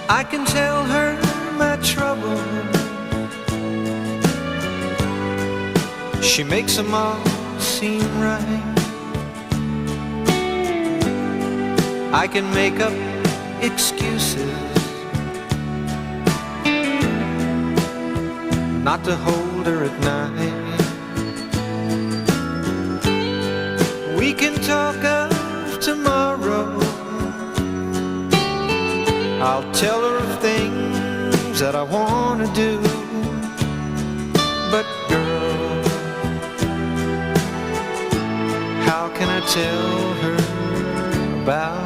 I can tell her my trouble. She makes them all seem right. I can make up excuses not to hold her at night. We can talk of tomorrow. I'll tell her of things that I want to do. But girl, how can I tell her about